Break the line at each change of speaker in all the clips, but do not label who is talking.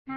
In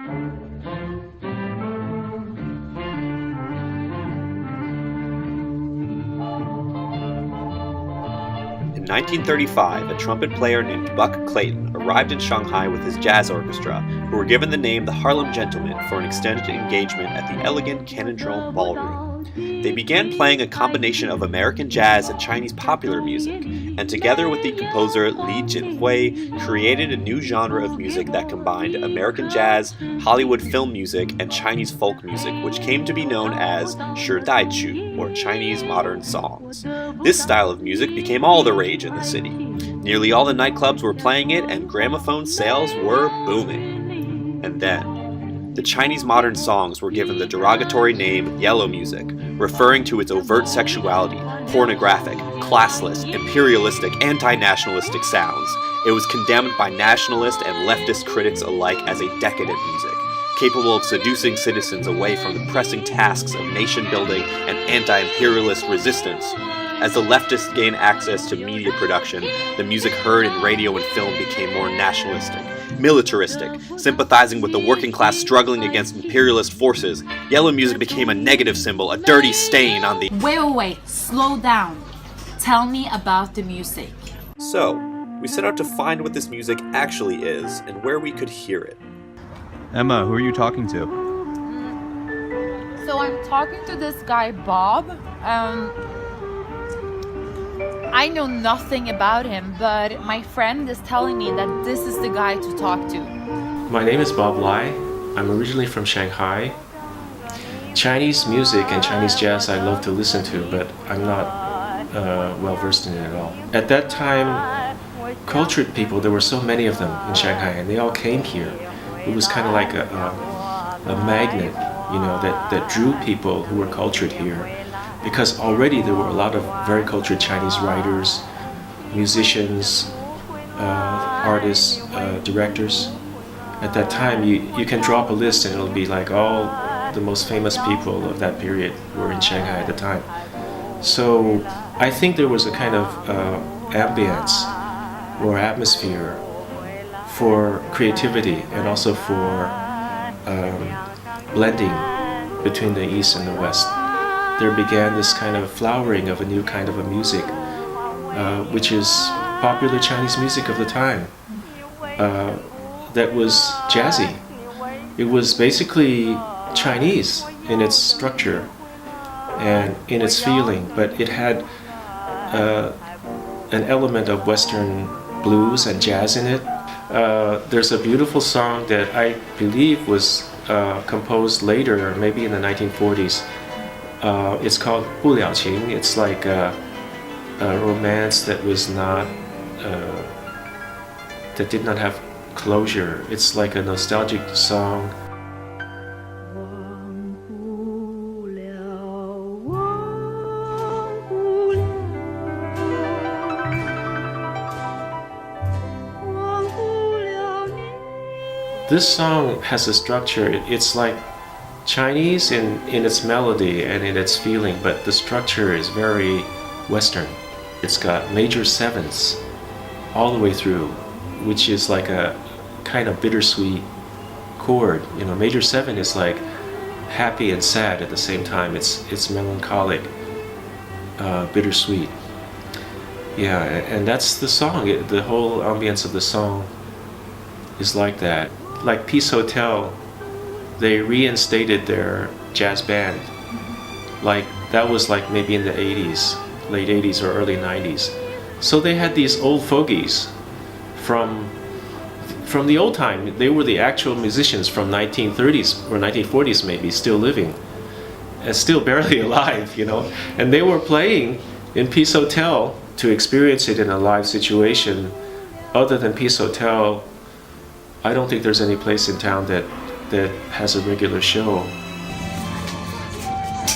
1935, a trumpet player named Buck Clayton arrived in Shanghai with his jazz orchestra, who were given the name the Harlem Gentlemen for an extended engagement at the elegant Canondrome Ballroom. They began playing a combination of American jazz and Chinese popular music, and together with the composer Li Jinhui, created a new genre of music that combined American jazz, Hollywood film music, and Chinese folk music, which came to be known as Shidaiqu, or Chinese modern songs. This style of music became all the rage in the city. Nearly all the nightclubs were playing it, and gramophone sales were booming. And then, the Chinese modern songs were given the derogatory name yellow music, referring to its overt sexuality, pornographic, classless, imperialistic, anti-nationalistic sounds. It was condemned by nationalist and leftist critics alike as a decadent music, capable of seducing citizens away from the pressing tasks of nation-building and anti-imperialist resistance. As the leftists gained access to media production, the music heard in radio and film became more nationalistic, militaristic, sympathizing with the working class struggling against imperialist forces. Yellow music became a negative symbol, a dirty stain on the...
Wait, slow down. Tell me about the music.
So, we set out to find what this music actually is and where we could hear it.
Emma, who are you talking to?
So I'm talking to this guy, Bob. I know nothing about him, but my friend is telling me that this is the guy to talk to.
My name is Bob Lai. I'm originally from Shanghai. Chinese music and Chinese jazz I love to listen to, but I'm not well versed in it at all. At that time, cultured people, there were so many of them in Shanghai, and they all came here. It was kind of like a magnet, that drew people who were cultured here. Because already there were a lot of very cultured Chinese writers, musicians, artists, directors. At that time, you can drop a list and it'll be like all the most famous people of that period were in Shanghai at the time. So I think there was a kind of ambience or atmosphere for creativity and also for blending between the East and the West. There began this kind of flowering of a new kind of a music, which is popular Chinese music of the time, that was jazzy. It was basically Chinese in its structure and in its feeling, but it had an element of Western blues and jazz in it. There's a beautiful song that I believe was composed later, maybe in the 1940s. It's called 不了情. It's like a romance that was not, that did not have closure. It's like a nostalgic song. This song has a structure. It's like Chinese in its melody and in its feeling, but the structure is very Western. It's got major sevenths all the way through, which is like a kind of bittersweet chord. Major seven is like happy and sad at the same time. It's melancholic, bittersweet. Yeah, and that's the song. The whole ambience of the song is like that. Like Peace Hotel, they reinstated their jazz band. Like that was like maybe in the 80s, late 80s or early 90s. So they had these old fogies from the old time. They were the actual musicians from 1930s or 1940s maybe, still living and still barely alive, And they were playing in Peace Hotel to experience it in a live situation. Other than Peace Hotel, I don't think there's any place in town that has a regular show.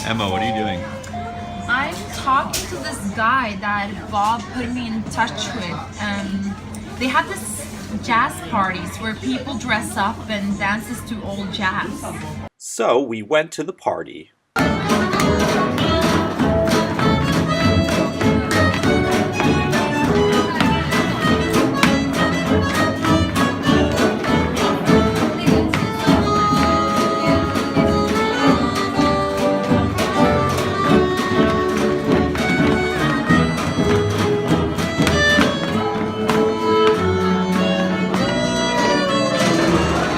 Emma, what are you doing?
I'm talking to this guy that Bob put me in touch with. They have this jazz parties where people dress up and dances to old jazz.
So we went to the party.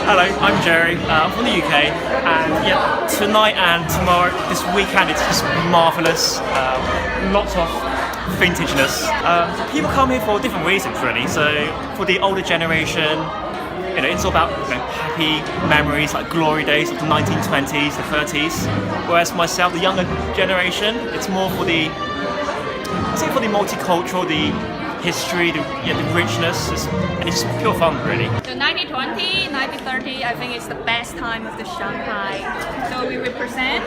Hello, I'm Jerry. I'm from the UK, and yeah, tonight and tomorrow, this weekend, it's just marvellous. Lots of vintageness. People come here for different reasons, really. So for the older generation, it's all about happy memories, like glory days of the 1920s, the 30s. Whereas myself, the younger generation, it's more for the multicultural, the history, the richness, and it's pure fun, really.
So 1920, 1930, I think it's the best time of the Shanghai. So we represent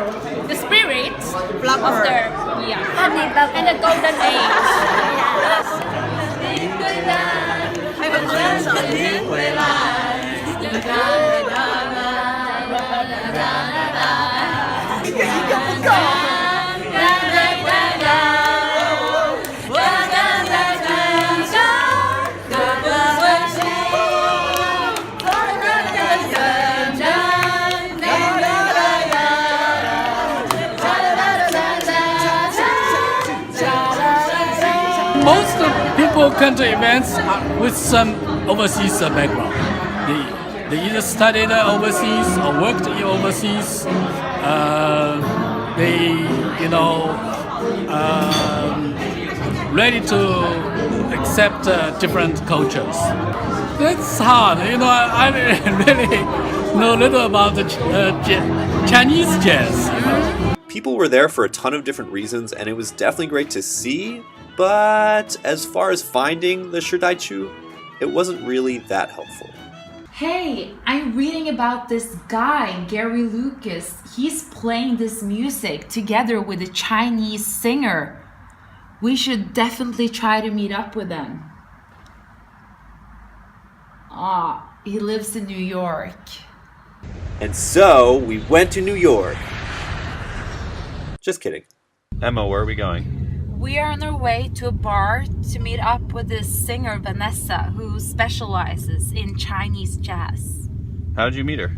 the spirit of the and the golden age.
Most people come to events with some overseas background. They either studied overseas or worked in overseas. Ready to accept different cultures. That's hard. I really know little about the Chinese jazz.
People were there for a ton of different reasons, and it was definitely great to see, but as far as finding the Shidaichu, it wasn't really that helpful.
Hey, I'm reading about this guy, Gary Lucas. He's playing this music together with a Chinese singer. We should definitely try to meet up with him. He lives in New York.
And so, we went to New York. Just kidding.
Emma, where are we going?
We are on our way to a bar to meet up with this singer, Vanessa, who specializes in Chinese jazz.
How did you meet her?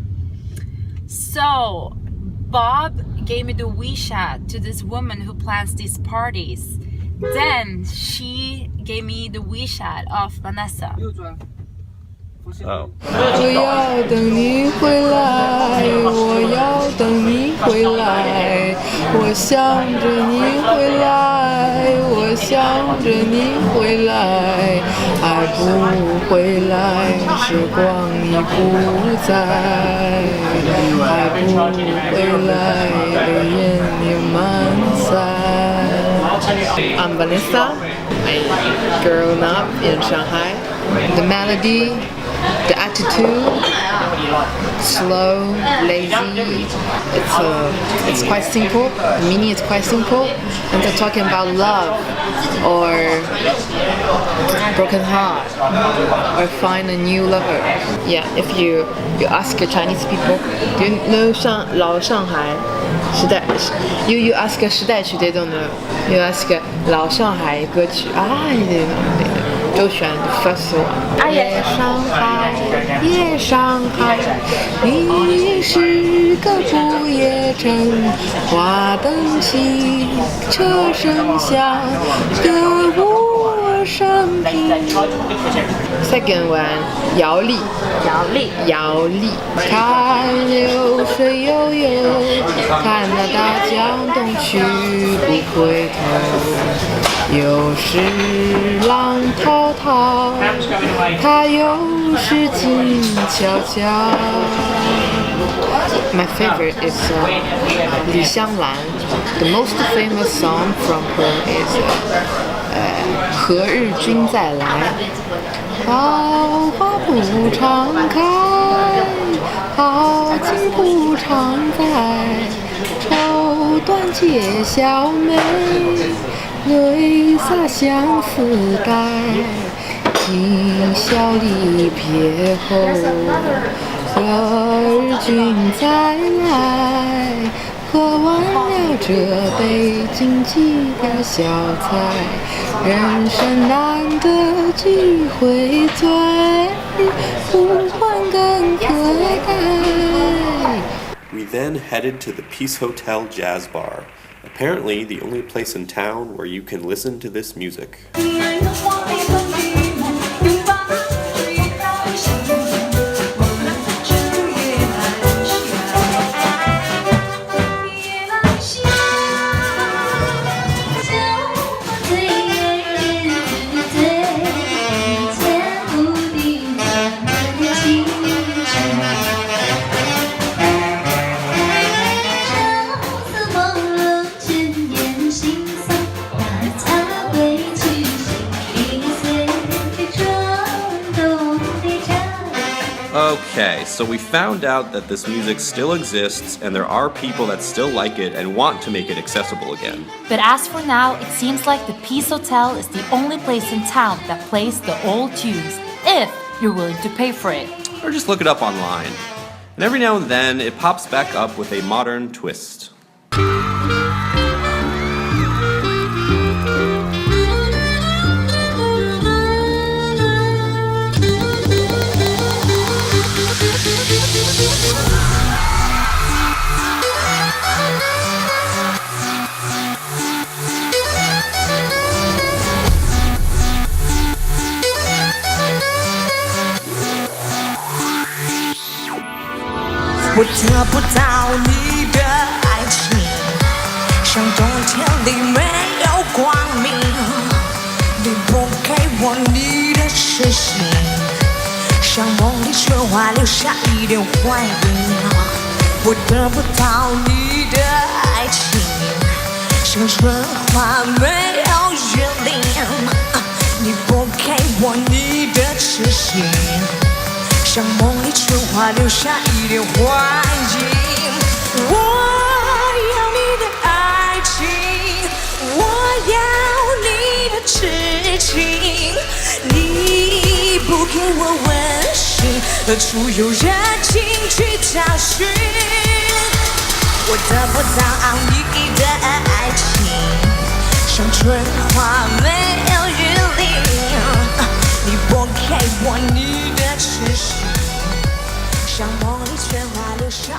So, Bob gave me the WeChat to this woman who plans these parties. Then she gave me the WeChat of Vanessa.
Oh.
我要等你回来，我要等你回来，我想着你回来，我想着你回来，爱不回来，时光已不在，爱不回来，泪眼也满载。I'm Vanessa. I grew up in Shanghai. The melody, the attitude, slow, lazy. It's quite simple. The meaning is quite simple, and they're talking about love or broken heart or find a new lover. Yeah, if you ask Chinese people, do you know 老上海时代? You ask 时代曲 they don't know. You ask 老上海歌曲 they know. 就选 the first one. 夜上海，夜上海，你是个不夜城，花灯起，车声响，歌舞升平。Second one, 姚丽，看流水悠悠，看那大江东去不回头，有时浪滔滔，它有时静悄悄。My favorite is 李香兰。The most famous song from her is 何日君再来。好花不常开，好景不常在，绸缎解笑眉，泪洒相思带。今宵离别后，何日君再来？喝完了这杯敬几点小菜，人生难得几回醉，不管更可爱。
We then headed to the Peace Hotel Jazz Bar, apparently the only place in town where you can listen to this music. nice. So we found out that this music still exists and there are people that still like it and want to make it accessible again.
But as for now, it seems like the Peace Hotel is the only place in town that plays the old tunes, if you're willing to pay for it.
Or just look it up online. And every now and then, it pops back up with a modern twist.
我得不到你的爱情，像冬天里没有光明。你不给我你的痴心，像梦里雪花留下一点幻影。我得不到你的爱情，像春花没有月龄。你不给我你的痴心。像梦里春花留下一点幻影。我要你的爱情，我要你的痴情。你不给我温馨，何处有人情去找寻？我得不到你的爱情，像春花没有余龄。你不给我你的痴心。像梦里雪花留下。